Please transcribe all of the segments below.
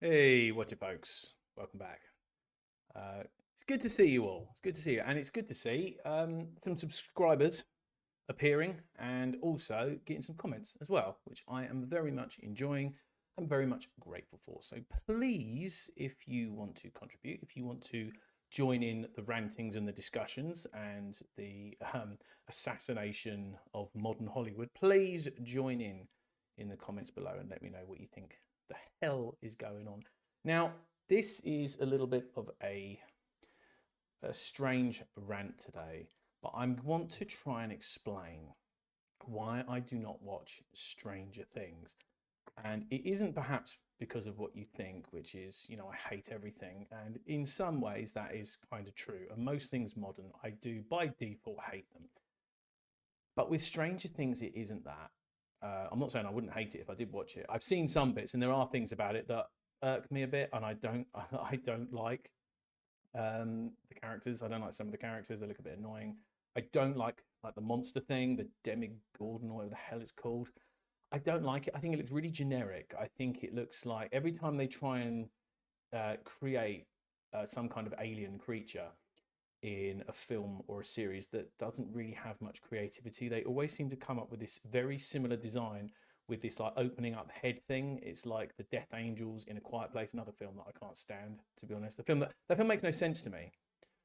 Hey, what you folks? Welcome back. It's good to see you all. It's good to see you, and it's good to see some subscribers appearing and also getting some comments as well, which I am very much enjoying and very much grateful for. So please, if you want to contribute, if you want to join in the rantings and the discussions and the assassination of modern Hollywood, please join in the comments below and let me know what you think the hell is going on. Now, this is a little bit of a strange rant today, but I want to try and explain why I do not watch Stranger Things. And it isn't perhaps because of what you think, which is, I hate everything. And in some ways, that is kind of true. And most things modern, I do by default hate them. But with Stranger Things, it isn't that. I'm not saying I wouldn't hate it if I did watch it. I've seen some bits, and there are things about it that irk me a bit, and I don't, I don't like the characters. I don't like some of the characters; they look a bit annoying. I don't like the monster thing, the Demigorgon, or whatever the hell it's called. I don't like it. I think it looks really generic. I think it looks like every time they try and create some kind of alien creature in a film or a series that doesn't really have much creativity. They always seem to come up with this very similar design with this like opening up head thing. It's like the Death Angels in A Quiet Place, another film that I can't stand, to be honest. That film makes no sense to me.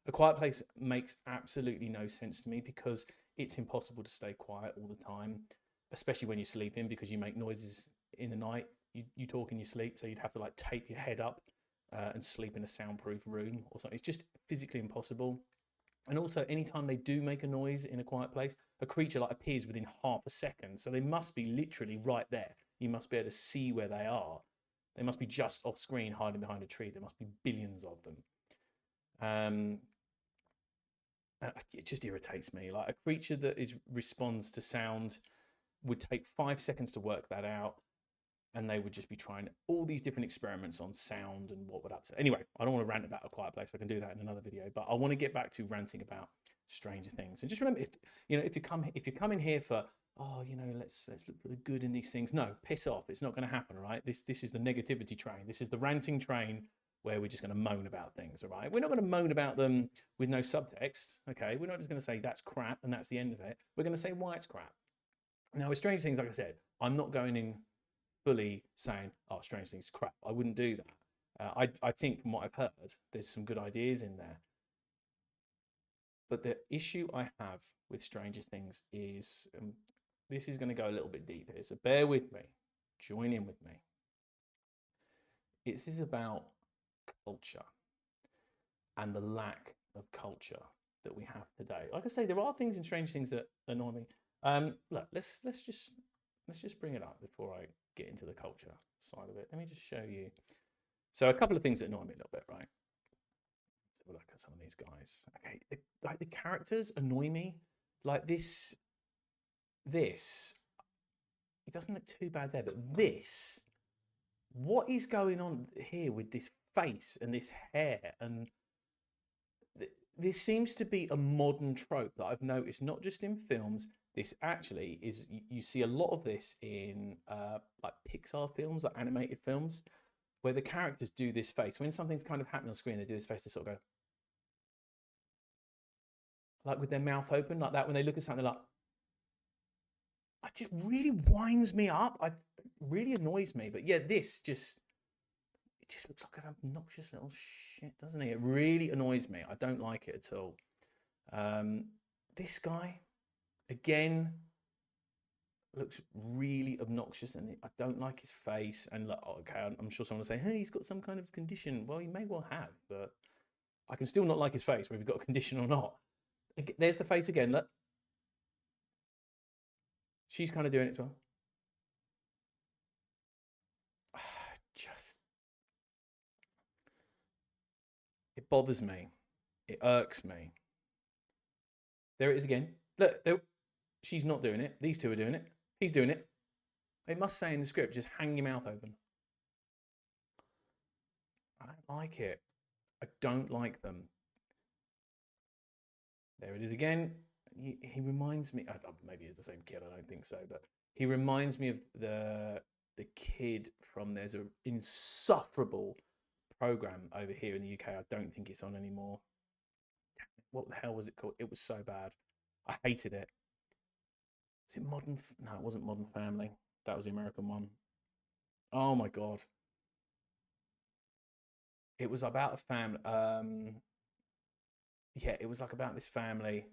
A Quiet Place makes absolutely no sense to me because it's impossible to stay quiet all the time, especially when you're sleeping because you make noises in the night. You talk in your sleep, so you'd have to like tape your head up and sleep in a soundproof room or something. It's just physically impossible. And also, anytime they do make a noise in A Quiet Place, a creature like appears within half a second. So they must be literally right there. You must be able to see where they are. They must be just off screen, hiding behind a tree. There must be billions of them. Um, it just irritates me. Like a creature that responds to sound would take 5 seconds to work that out, and they would just be trying all these different experiments on sound and what would upset. Anyway, I don't want to rant about A Quiet Place. I can do that in another video, but I want to get back to ranting about Stranger Things. And just remember, if you come in here for let's look for the good in these things. No, piss off. It's not going to happen, all right? This is the negativity train. This is the ranting train where we're just going to moan about things, all right? We're not going to moan about them with no subtext, okay? We're not just going to say that's crap and that's the end of it. We're going to say why it's crap. Now, with Stranger Things, like I said, I'm not going in fully saying, "Oh, Strange Things crap." I wouldn't do that. I think from what I've heard, there's some good ideas in there. But the issue I have with Stranger Things is this is going to go a little bit deep here, so bear with me. Join in with me. This is about culture and the lack of culture that we have today. Like I say, there are things in Strange Things that annoy me. Look, let's just bring it up before I get into the culture side of it. Let me just show you. So a couple of things that annoy me a little bit, right? Let's have a look at some of these guys. Okay, like the characters annoy me. Like this, it doesn't look too bad there, but this, what is going on here with this face and this hair and this seems to be a modern trope that I've noticed, not just in films. This actually is you see a lot of this in like Pixar films, like animated films, where the characters do this face when something's kind of happening on screen. They do this face. They sort of go like with their mouth open, like that. When they look at something, like it just really winds me up. I really annoys me. But yeah, this just it just looks like an obnoxious little shit, doesn't it? It really annoys me. I don't like it at all. Um, this guy again looks really obnoxious, and I don't like his face. And look, okay, I'm sure someone will say, "Hey, he's got some kind of condition." Well, he may well have, but I can still not like his face, whether he's got a condition or not. There's the face again. Look, she's kind of doing it as well. Just it bothers me. It irks me. There it is again. Look, she's not doing it. These two are doing it. He's doing it. It must say in the script, just hang your mouth open. I don't like it. I don't like them. There it is again. He reminds me. Maybe he's the same kid. I don't think so, but he reminds me of the the kid from there's an insufferable program over here in the UK. I don't think it's on anymore. What the hell was it called? It was so bad. I hated it. Was it Modern? No, it wasn't Modern Family. That was the American one. Oh my god. It was about a family. Yeah, it was like about this family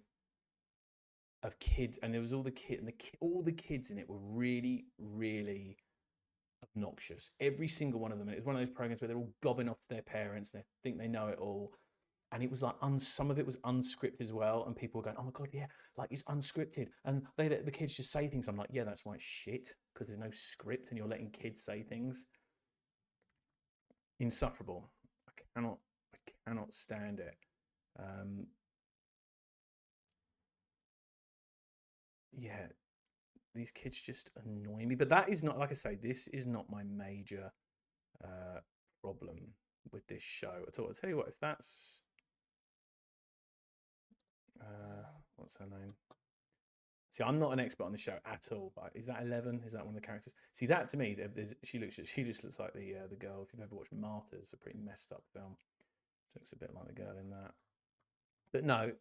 of kids, and there was all the kid and all the kids in it were really, really obnoxious. Every single one of them. And it was one of those programs where they're all gobbing off to their parents. They think they know it all. And it was like some of it was unscripted as well. And people were going, "Oh my god, yeah, like it's unscripted." And they let the kids just say things. I'm like, "Yeah, that's why it's shit, because there's no script, and you're letting kids say things." Insufferable. I cannot stand it. Um, yeah, these kids just annoy me. But that is not, like I say, this is not my major uh, problem with this show at all. I'll tell you what, if that's what's her name? See, I'm not an expert on the show at all. But is that 11? Is that one of the characters? See, that to me, she just looks like the girl. If you've ever watched Martyrs, a pretty messed up film, she looks a bit like the girl in that. But no,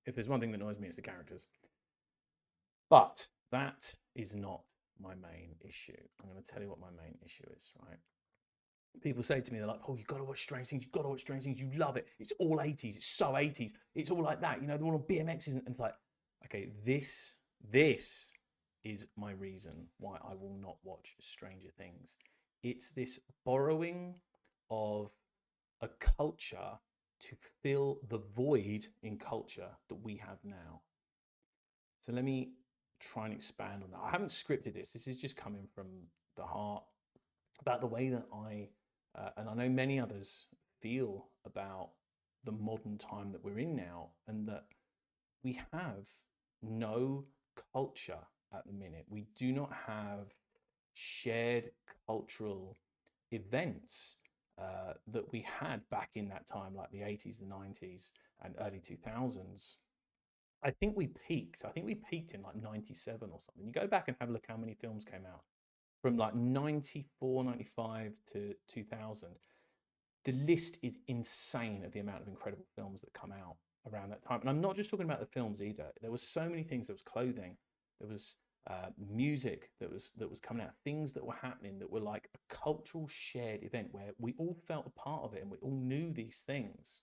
if there's one thing that annoys me, it's the characters. But that is not my main issue. I'm going to tell you what my main issue is, right? People say to me, they're like, "Oh, you've got to watch Strange Things. You've got to watch Strange Things. You love it. It's all 80s. It's so 80s. It's all like that. You know, they're all on BMXs." And it's like, okay, this is my reason why I will not watch Stranger Things. It's this borrowing of a culture to fill the void in culture that we have now. So let me try and expand on that. I haven't scripted this. This is just coming from the heart about the way that and I know many others feel about the modern time that we're in now, and that we have no culture at the minute. We do not have shared cultural events that we had back in that time, like the 80s, the 90s, and early 2000s. I think we peaked. I think we peaked in like 97 or something. You go back and have a look how many films came out from like 94, 95 to 2000. The list is insane of the amount of incredible films that come out around that time. And I'm not just talking about the films either. There was so many things. There was clothing, there was music that was coming out, things that were happening that were like a cultural shared event where we all felt a part of it and we all knew these things.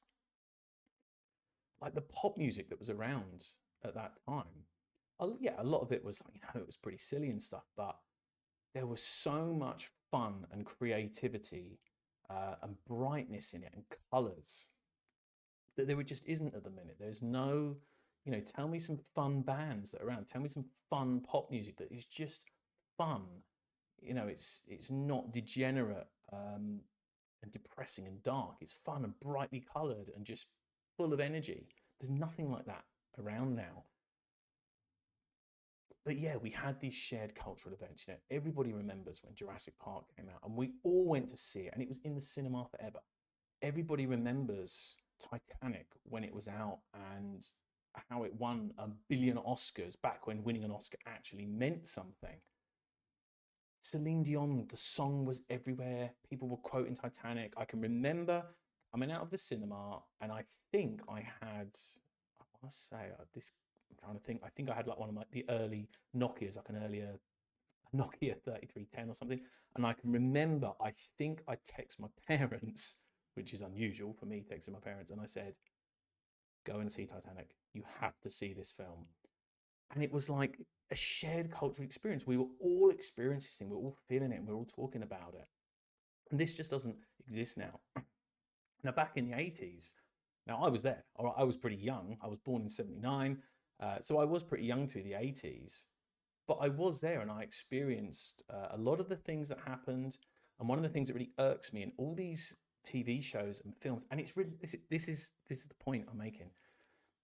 Like the pop music that was around at that time. Yeah, a lot of it was, it was pretty silly and stuff, but there was so much fun and creativity and brightness in it and colors that there just isn't at the minute. There's no, tell me some fun bands that are around. Tell me some fun pop music that is just fun. It's not degenerate and depressing and dark. It's fun and brightly colored and just full of energy. There's nothing like that around now. But yeah, we had these shared cultural events. Everybody remembers when Jurassic Park came out, and we all went to see it, and it was in the cinema forever. Everybody remembers Titanic when it was out and how it won a billion Oscars back when winning an Oscar actually meant something. Celine Dion, the song was everywhere. People were quoting Titanic. I can remember coming out of the cinema, and I think I had, I want to say this. I'm trying to think. I think I had like one of the early Nokias, like an earlier Nokia 3310 or something. And I can remember, I think I text my parents, which is unusual for me texting my parents, and I said, "Go and see Titanic. You have to see this film." And it was like a shared cultural experience. We were all experiencing this thing. We were all feeling it. And we were all talking about it. And this just doesn't exist now. Now, back in the 80s, now I was there. I was pretty young. I was born in 79. So I was pretty young through the 80s. But I was there and I experienced a lot of the things that happened. And one of the things that really irks me in all these TV shows and films, and it's really this is the point I'm making.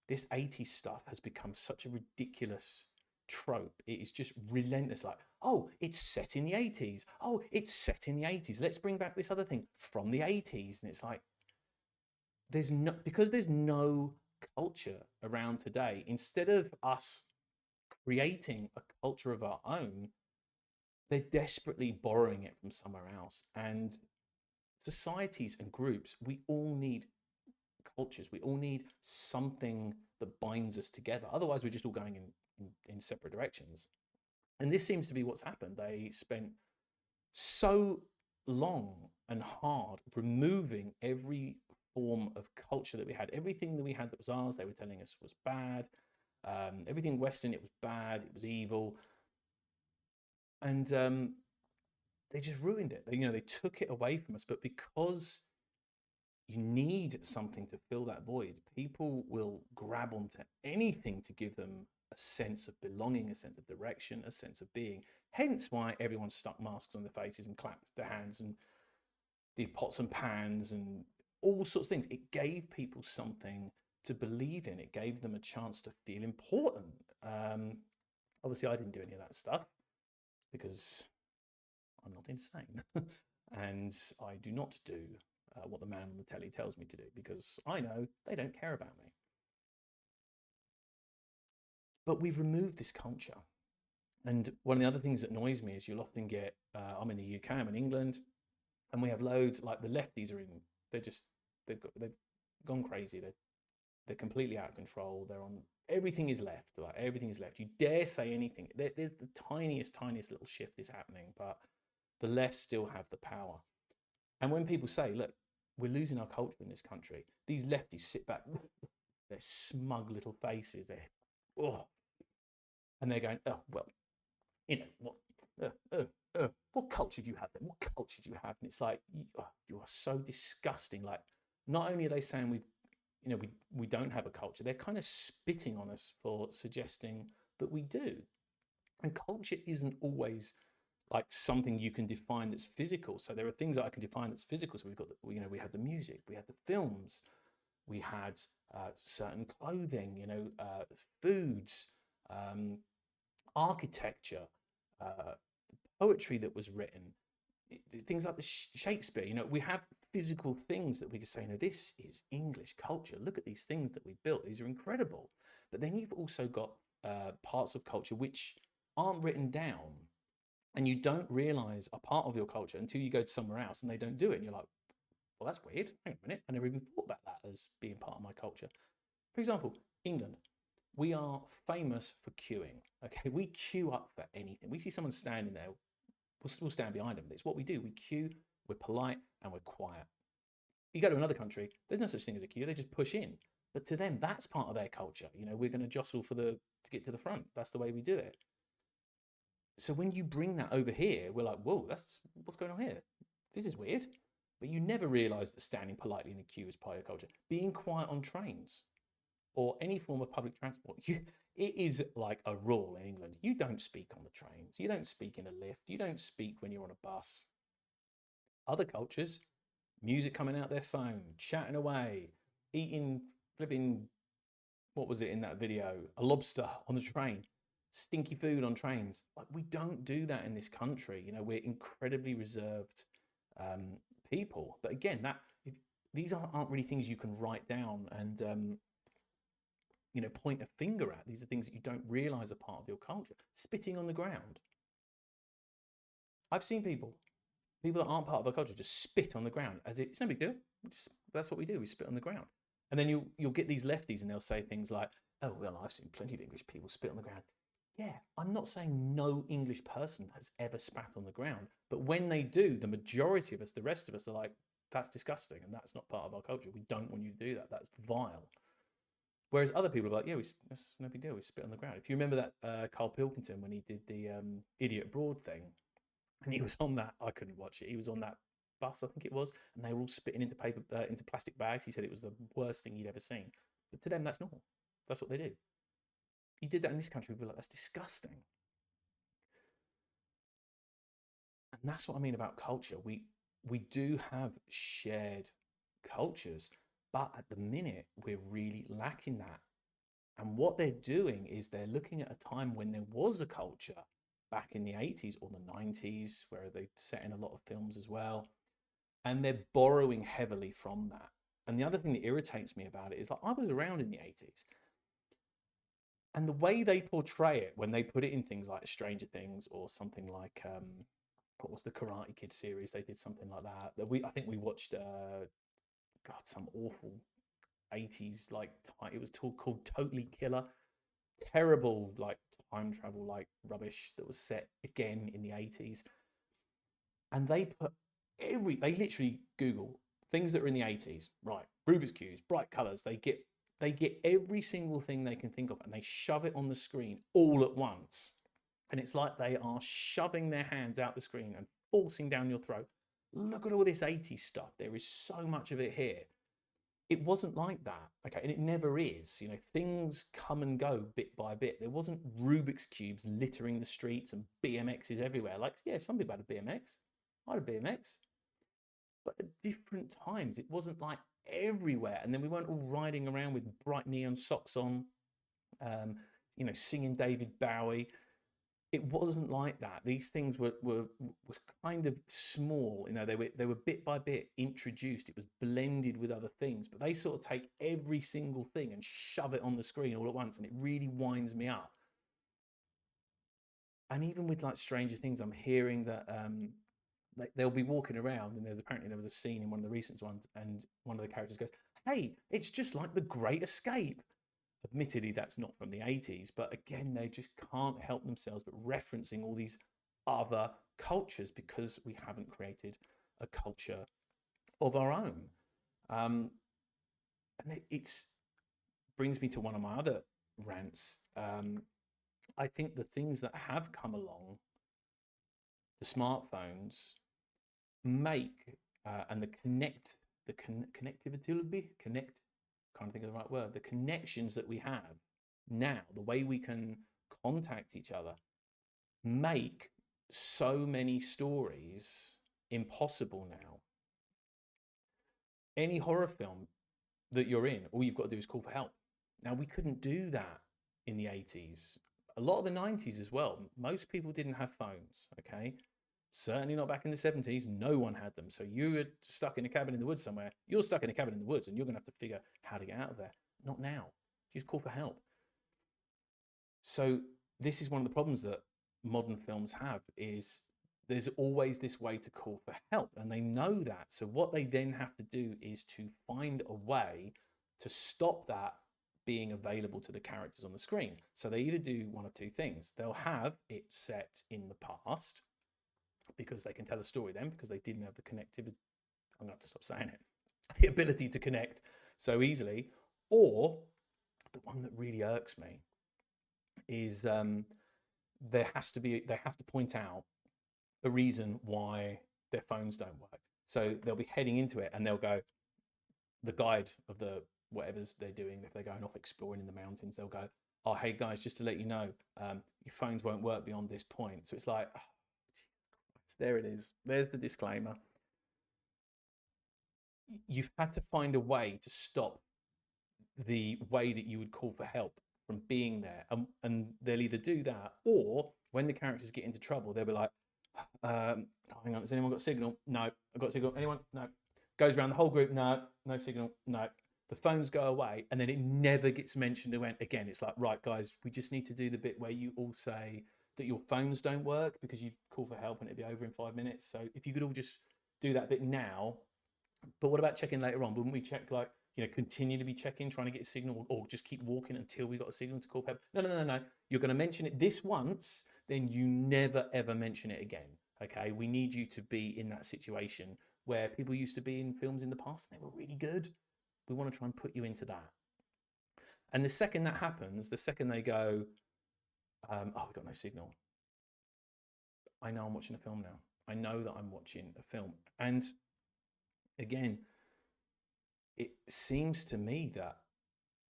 This 80s stuff has become such a ridiculous trope. It is just relentless. Like, oh, it's set in the 80s. Oh, it's set in the 80s. Let's bring back this other thing from the 80s. And it's like, because there's no culture around today, instead of us creating a culture of our own, they're desperately borrowing it from somewhere else. And societies and groups, we all need cultures. We all need something that binds us together. Otherwise, we're just all going in separate directions. And this seems to be what's happened. They spent so long and hard removing every form of culture that we had. Everything that we had that was ours, they were telling us was bad. Everything Western, it was bad, it was evil. And they just ruined it. They took it away from us. But because you need something to fill that void, people will grab onto anything to give them a sense of belonging, a sense of direction, a sense of being. Hence why everyone stuck masks on their faces and clapped their hands and did pots and pans and all sorts of things. It gave people something to believe in. It gave them a chance to feel important. Obviously, I didn't do any of that stuff because I'm not insane. And I do not do what the man on the telly tells me to do because I know they don't care about me. But we've removed this culture. And one of the other things that annoys me is you'll often get, I'm in the UK, I'm in England, and we have loads, like the lefties are in, they're just, they've gone crazy. They're completely out of control. They're on, everything is left, like everything is left. You dare say anything. There's the tiniest little shift is happening, but the left still have the power. And when people say, look, we're losing our culture in this country, these lefties sit back, their smug little faces, oh, and they're going, oh, well, what culture do you have then? What culture do you have? And it's like, you are so disgusting. Like, not only are they saying we don't have a culture, they're kind of spitting on us for suggesting that we do. And culture isn't always like something you can define that's physical. So there are things that I can define that's physical. So we've got, we had the music, we had the films, we had certain clothing, foods, um, architecture, poetry that was written, things like the Shakespeare. We have physical things that we could say, no, this is English culture. Look at these things that we built. These are incredible. But then you've also got parts of culture which aren't written down, and you don't realize a part of your culture until you go to somewhere else and they don't do it. And you're like, well, that's weird. Hang on a minute. I never even thought about that as being part of my culture. For example, England. We are famous for queuing. Okay, we queue up for anything. We see someone standing there, we'll stand behind them. It's what we do. We queue, we're polite, and we're quiet. You go to another country, there's no such thing as a queue. They just push in. But to them, that's part of their culture. We're going to jostle to get to the front. That's the way we do it. So when you bring that over here, we're like, whoa, that's what's going on here. This is weird. But you never realize that standing politely in a queue is part of your culture. Being quiet on trains or any form of public transport, it is like a rule in England. You don't speak on the trains. You don't speak in a lift. You don't speak when you're on a bus. Other cultures, music coming out their phone, chatting away, eating flipping, what was it in that video? A lobster on the train, stinky food on trains. Like, we don't do that in this country. We're incredibly reserved people. But again, these aren't really things you can write down and point a finger at. These are things that you don't realize are part of your culture. Spitting on the ground. I've seen people that aren't part of our culture just spit on the ground as it's no big deal. That's what we do. We spit on the ground. And then you'll get these lefties and they'll say things like, oh, well, I've seen plenty of English people spit on the ground. Yeah, I'm not saying no English person has ever spat on the ground. But when they do, the majority of us, the rest of us, are like, that's disgusting and that's not part of our culture. We don't want you to do that. That's vile. Whereas other people are like, yeah, that's no big deal. We spit on the ground. If you remember that Carl Pilkington when he did the Idiot Abroad thing, and he was on that, I couldn't watch it. He was on that bus, I think it was, and they were all spitting into into plastic bags. He said it was the worst thing he'd ever seen. But to them, that's normal. That's what they do. You did that in this country, we'd be like, that's disgusting. And that's what I mean about culture. We do have shared cultures, but at the minute we're really lacking that. And what they're doing is they're looking at a time when there was a culture back in the 80s or the 90s, where they set in a lot of films as well. And they're borrowing heavily from that. And the other thing that irritates me about it is, like, I was around in the 80s. And the way they portray it when they put it in things like Stranger Things or something like what was the Karate Kid series? They did something like that. I think we watched God, some awful 80s like it was called Totally Killer. Terrible like time travel like rubbish that was set again in the 80s. And they literally Google things that are in the 80s, right? Rubik's cubes, bright colors. They get every single thing they can think of and they shove it on the screen all at once. And it's like they are shoving their hands out the screen and forcing down your throat. Look at all this 80s stuff. There is so much of it here. It wasn't like that, okay, and it never is. Things come and go bit by bit. There wasn't Rubik's cubes littering the streets and BMXs everywhere. Like, yeah, some people had a BMX. I had a BMX, but at different times. It wasn't like everywhere. And then we weren't all riding around with bright neon socks on, singing David Bowie. It wasn't like that. These things was kind of small. They were bit by bit introduced. It was blended with other things, but they sort of take every single thing and shove it on the screen all at once, and it really winds me up. And even with like Stranger Things, I'm hearing that like they'll be walking around, and there was a scene in one of the recent ones, and one of the characters goes, "Hey, it's just like The Great Escape." Admittedly, that's not from the 80s, but again, they just can't help themselves but referencing all these other cultures because we haven't created a culture of our own. And it brings me to one of my other rants. I think the things that have come along, the smartphones, make and connectivity, can't think of the right word, the connections that we have now, the way we can contact each other, make so many stories impossible now. Any horror film that you're in, all you've got to do is call for help. Now, we couldn't do that in the 80s, a lot of the 90s as well. Most people didn't have phones, okay? Certainly not back in the 70s. No one had them. So you were stuck in a cabin in the woods somewhere. You're stuck in a cabin in the woods and you're going to have to figure how to get out of there. Not now. Just call for help. So this is one of the problems that modern films have is there's always this way to call for help, and they know that. So what they then have to do is to find a way to stop that being available to the characters on the screen. So they either do one of two things. They'll have it set in the past because they can tell a story then because they didn't have the connectivity. I'm going to have to stop saying it. The ability to connect so easily. Or the one that really irks me is they have to point out a reason why their phones don't work. So they'll be heading into it and they'll go, the guide of the whatever's they're doing, if they're going off exploring in the mountains, they'll go, "Oh, hey guys, just to let you know, your phones won't work beyond this point." So it's like, oh, there it is. There's the disclaimer. You've had to find a way to stop the way that you would call for help from being there. And they'll either do that, or when the characters get into trouble, they'll be like, hang on, has anyone got signal? No, I've got signal. Anyone? No. Goes around the whole group. No, no signal. No. The phones go away, and then it never gets mentioned again. It's like, right, guys, we just need to do the bit where you all say that your phones don't work because you call for help and it'll be over in 5 minutes. So if you could all just do that bit now. But what about checking later on? Wouldn't we check, like, continue to be checking, trying to get a signal, or just keep walking until we got a signal to call for help? No, no, no, no. You're going to mention it this once, then you never ever mention it again. Okay, we need you to be in that situation where people used to be in films in the past and they were really good. We want to try and put you into that. And the second that happens, the second they go, oh, we've got no signal, I know I'm watching a film now. I know that I'm watching a film. And again, it seems to me that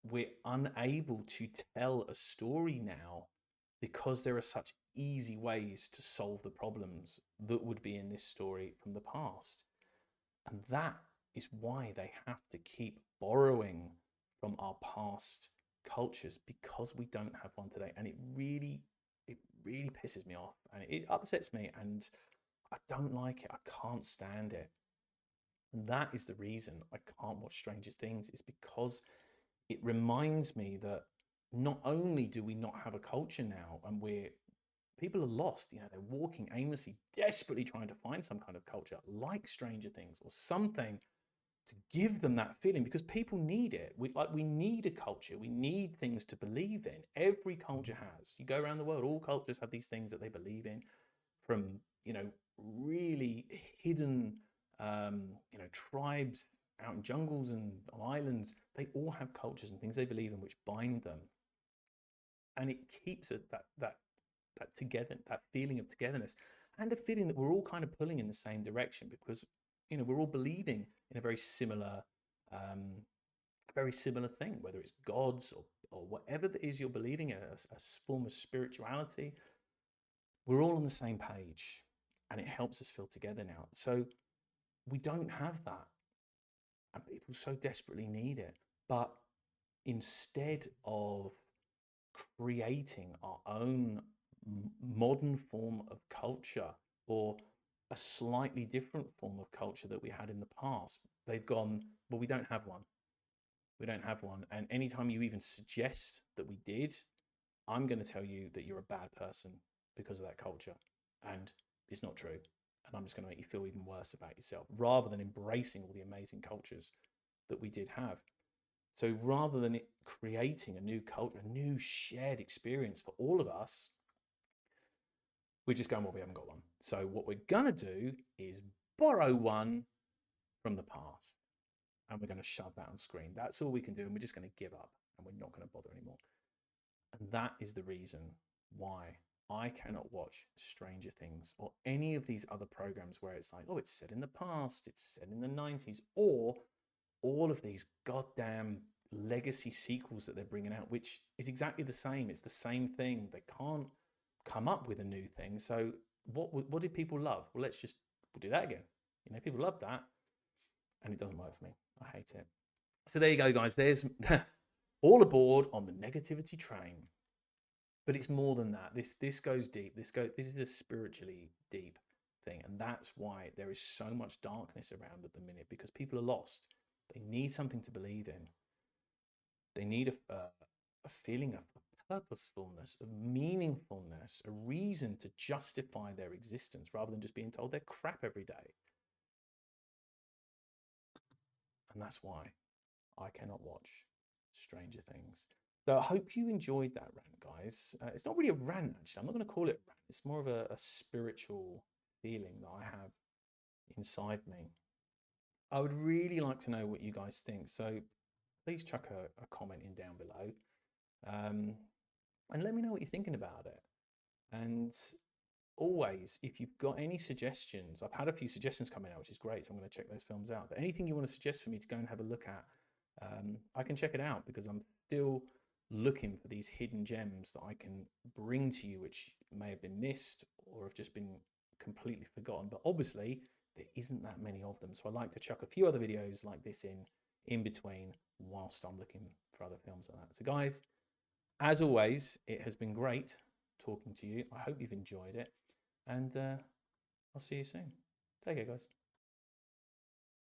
we're unable to tell a story now because there are such easy ways to solve the problems that would be in this story from the past. And that is why they have to keep borrowing from our past cultures, because we don't have one today. And it really pisses me off and it upsets me, and I don't like it. I can't stand it. And that is the reason I can't watch Stranger Things, is because it reminds me that not only do we not have a culture now, and people are lost, they're walking aimlessly, desperately trying to find some kind of culture like Stranger Things or something to give them that feeling, because people need it. We need a culture. We need things to believe in. Every culture has. You go around the world, all cultures have these things that they believe in, from really hidden tribes out in jungles and on islands. They all have cultures and things they believe in which bind them, and it keeps it that together, that feeling of togetherness, and a feeling that we're all kind of pulling in the same direction, because we're all believing in a very similar thing, whether it's gods or whatever that is you're believing in, a form of spirituality. We're all on the same page, and it helps us feel together now. So we don't have that, and people so desperately need it. But instead of creating our own modern form of culture, or a slightly different form of culture that we had in the past, they've gone, well, we don't have one. We don't have one. And anytime you even suggest that we did, I'm going to tell you that you're a bad person because of that culture. And it's not true. And I'm just going to make you feel even worse about yourself, rather than embracing all the amazing cultures that we did have. So rather than it creating a new culture, a new shared experience for all of us, we're just going, well, we haven't got one. So what we're going to do is borrow one from the past, and we're going to shove that on screen. That's all we can do. And we're just going to give up, and we're not going to bother anymore. And that is the reason why I cannot watch Stranger Things or any of these other programs where it's like, oh, it's set in the past, it's set in the 90s, or all of these goddamn legacy sequels that they're bringing out, which is exactly the same. It's the same thing. They can't come up with a new thing. So what did people love? Well, we'll do that again. People love that, and it doesn't work for me. I hate it. So there you go, guys. There's all aboard on the negativity train. But it's more than that. This goes deep. This is a spiritually deep thing, and that's why there is so much darkness around at the minute, because people are lost. They need something to believe in. They need a feeling of purposefulness, of meaningfulness, a reason to justify their existence, rather than just being told they're crap every day. And that's why I cannot watch Stranger Things. So I hope you enjoyed that rant, guys. It's not really a rant, actually. I'm not going to call it a rant. It's more of a spiritual feeling that I have inside me. I would really like to know what you guys think. So please chuck a comment in down below, and let me know what you're thinking about it. And always, if you've got any suggestions, I've had a few suggestions coming out, which is great. So I'm going to check those films out. But anything you want to suggest for me to go and have a look at, I can check it out, because I'm still looking for these hidden gems that I can bring to you, which may have been missed or have just been completely forgotten. But obviously, there isn't that many of them. So I like to chuck a few other videos like this in between, whilst I'm looking for other films like that. So guys, as always, it has been great talking to you. I hope you've enjoyed it, and I'll see you soon. Take care, guys.